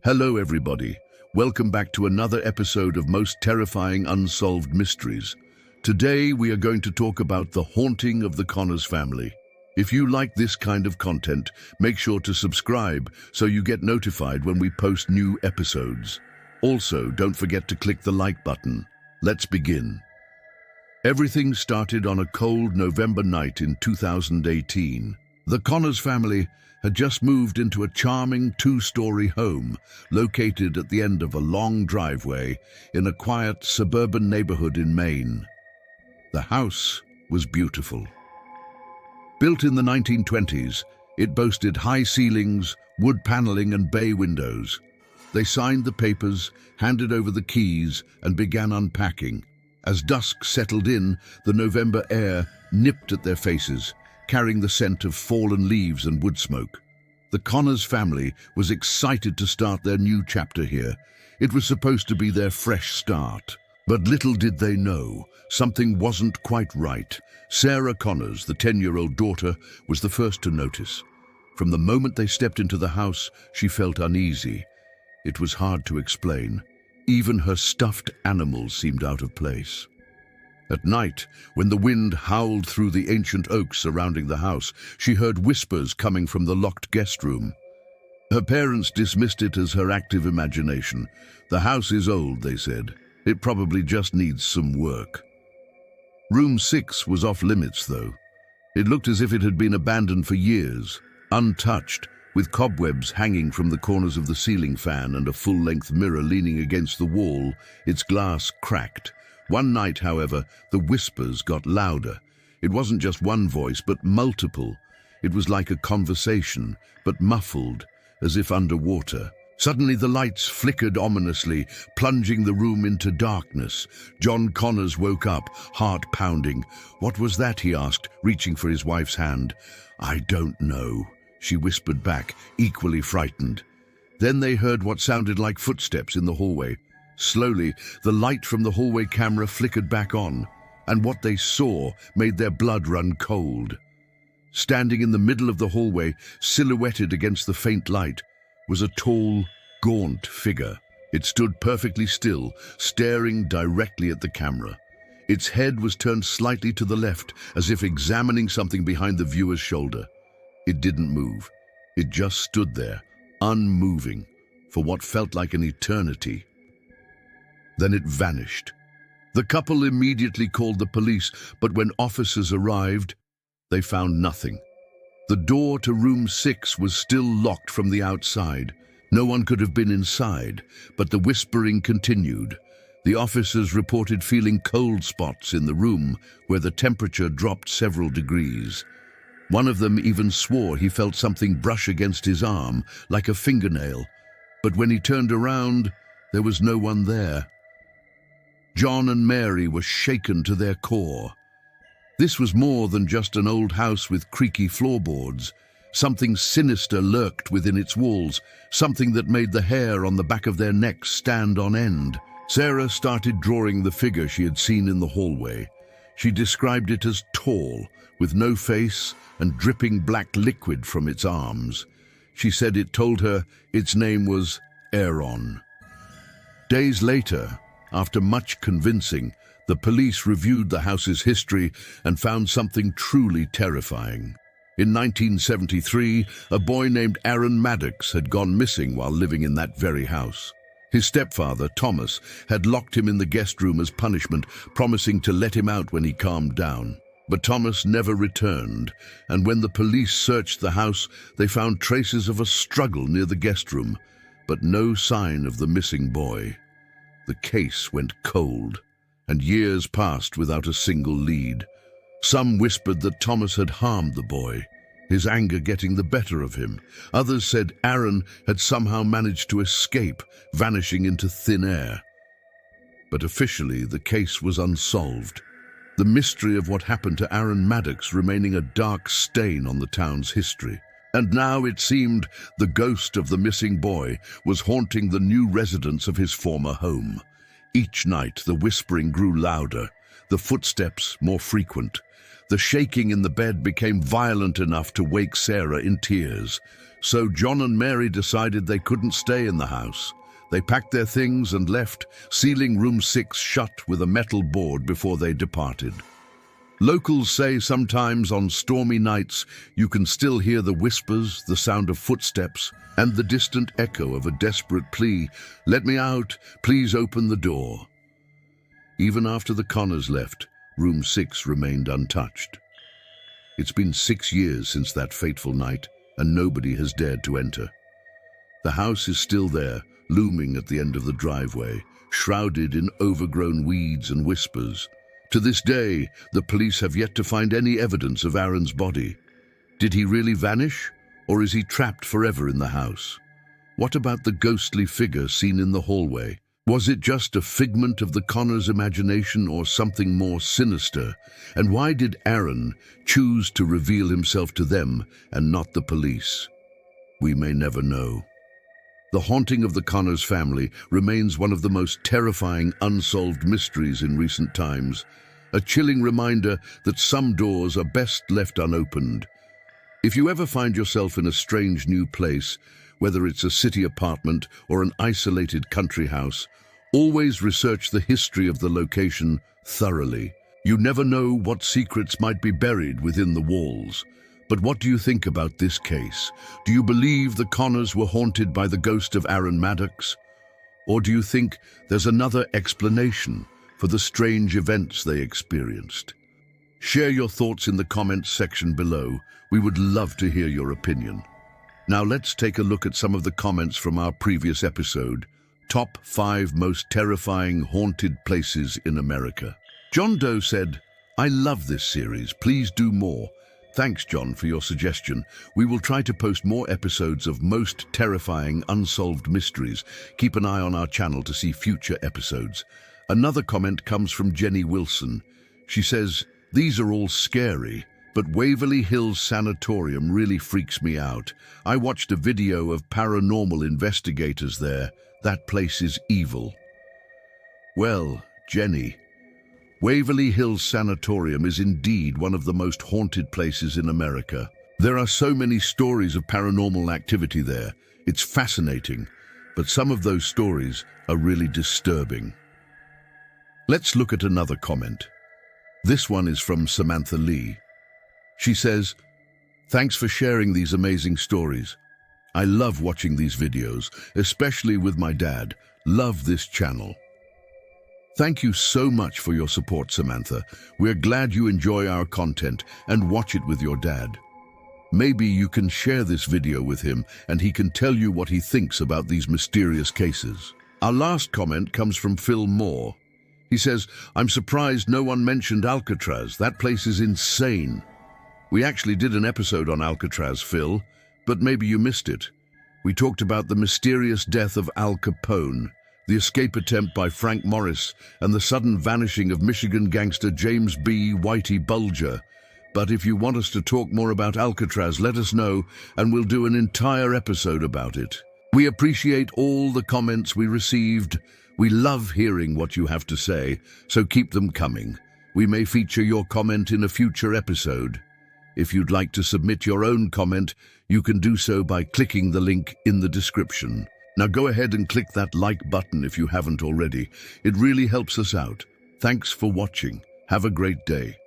Hello everybody, welcome back to another episode of Most Terrifying Unsolved Mysteries. Today we are going to talk about the haunting of the Connors family. If you like this kind of content, make sure to subscribe so you get notified when we post new episodes. Also, don't forget to click the like button. Let's begin. Everything started on a cold November night in 2018. The Connors family had just moved into a charming two-story home located at the end of a long driveway in a quiet suburban neighborhood in Maine. The house was beautiful. Built in the 1920s, it boasted high ceilings, wood paneling and bay windows. They signed the papers, handed over the keys and began unpacking. As dusk settled in, the November air nipped at their faces, carrying the scent of fallen leaves and wood smoke. The Connors family was excited to start their new chapter here. It was supposed to be their fresh start. But little did they know, something wasn't quite right. Sarah Connors, the 10-year-old daughter, was the first to notice. From the moment they stepped into the house, she felt uneasy. It was hard to explain. Even her stuffed animals seemed out of place. At night, when the wind howled through the ancient oaks surrounding the house, she heard whispers coming from the locked guest room. Her parents dismissed it as her active imagination. The house is old, they said. It probably just needs some work. Room 6 was off limits, though. It looked as if it had been abandoned for years, untouched, with cobwebs hanging from the corners of the ceiling fan and a full-length mirror leaning against the wall, its glass cracked. One night, however, the whispers got louder. It wasn't just one voice, but multiple. It was like a conversation, but muffled, as if underwater. Suddenly the lights flickered ominously, plunging the room into darkness. John Connors woke up, heart pounding. "What was that?" he asked, reaching for his wife's hand. "I don't know," she whispered back, equally frightened. Then they heard what sounded like footsteps in the hallway. Slowly, the light from the hallway camera flickered back on, and what they saw made their blood run cold. Standing in the middle of the hallway, silhouetted against the faint light, was a tall, gaunt figure. It stood perfectly still, staring directly at the camera. Its head was turned slightly to the left, as if examining something behind the viewer's shoulder. It didn't move. It just stood there, unmoving, for what felt like an eternity. Then it vanished. The couple immediately called the police, but when officers arrived, they found nothing. The door to room 6 was still locked from the outside. No one could have been inside, but the whispering continued. The officers reported feeling cold spots in the room, where the temperature dropped several degrees. One of them even swore he felt something brush against his arm, like a fingernail. But when he turned around, there was no one there. John and Mary were shaken to their core. This was more than just an old house with creaky floorboards. Something sinister lurked within its walls, something that made the hair on the back of their necks stand on end. Sarah started drawing the figure she had seen in the hallway. She described it as tall, with no face and dripping black liquid from its arms. She said it told her its name was Aaron. Days later, after much convincing, the police reviewed the house's history and found something truly terrifying. In 1973, a boy named Aaron Maddox had gone missing while living in that very house. His stepfather, Thomas, had locked him in the guest room as punishment, promising to let him out when he calmed down. But Thomas never returned, and when the police searched the house, they found traces of a struggle near the guest room, but no sign of the missing boy. The case went cold, and years passed without a single lead. Some whispered that Thomas had harmed the boy, his anger getting the better of him. Others said Aaron had somehow managed to escape, vanishing into thin air. But officially, the case was unsolved. The mystery of what happened to Aaron Maddox remaining a dark stain on the town's history. And now it seemed the ghost of the missing boy was haunting the new residents of his former home. Each night the whispering grew louder, the footsteps more frequent. The shaking in the bed became violent enough to wake Sarah in tears. So John and Mary decided they couldn't stay in the house. They packed their things and left, sealing room 6 shut with a metal board before they departed. Locals say sometimes on stormy nights you can still hear the whispers, the sound of footsteps, and the distant echo of a desperate plea, "Let me out, please open the door." Even after the Connors left, room 6 remained untouched. It's been 6 years since that fateful night, and nobody has dared to enter. The house is still there, looming at the end of the driveway, shrouded in overgrown weeds and whispers. To this day, the police have yet to find any evidence of Aaron's body. Did he really vanish, or is he trapped forever in the house? What about the ghostly figure seen in the hallway? Was it just a figment of the Connors' imagination or something more sinister? And why did Aaron choose to reveal himself to them and not the police? We may never know. The haunting of the Connors family remains one of the most terrifying unsolved mysteries in recent times, a chilling reminder that some doors are best left unopened. If you ever find yourself in a strange new place, whether it's a city apartment or an isolated country house, always research the history of the location thoroughly. You never know what secrets might be buried within the walls. But what do you think about this case? Do you believe the Connors were haunted by the ghost of Aaron Maddox? Or do you think there's another explanation for the strange events they experienced? Share your thoughts in the comments section below. We would love to hear your opinion. Now let's take a look at some of the comments from our previous episode, Top 5 Most Terrifying Haunted Places in America. John Doe said, "I love this series, please do more." Thanks, John, for your suggestion. We will try to post more episodes of Most Terrifying Unsolved Mysteries. Keep an eye on our channel to see future episodes. Another comment comes from Jenny Wilson. She says, "These are all scary, but Waverly Hills Sanatorium really freaks me out. I watched a video of paranormal investigators there. That place is evil." Well, Jenny, Waverly Hills Sanatorium is indeed one of the most haunted places in America. There are so many stories of paranormal activity there. It's fascinating, but some of those stories are really disturbing. Let's look at another comment. This one is from Samantha Lee. She says, "Thanks for sharing these amazing stories. I love watching these videos, especially with my dad. Love this channel." Thank you so much for your support, Samantha. We're glad you enjoy our content and watch it with your dad. Maybe you can share this video with him and he can tell you what he thinks about these mysterious cases. Our last comment comes from Phil Moore. He says, "I'm surprised no one mentioned Alcatraz. That place is insane." We actually did an episode on Alcatraz, Phil, but maybe you missed it. We talked about the mysterious death of Al Capone, the escape attempt by Frank Morris, and the sudden vanishing of Michigan gangster James B. Whitey Bulger. But if you want us to talk more about Alcatraz, let us know, and we'll do an entire episode about it. We appreciate all the comments we received. We love hearing what you have to say, so keep them coming. We may feature your comment in a future episode. If you'd like to submit your own comment, you can do so by clicking the link in the description. Now go ahead and click that like button if you haven't already. It really helps us out. Thanks for watching. Have a great day.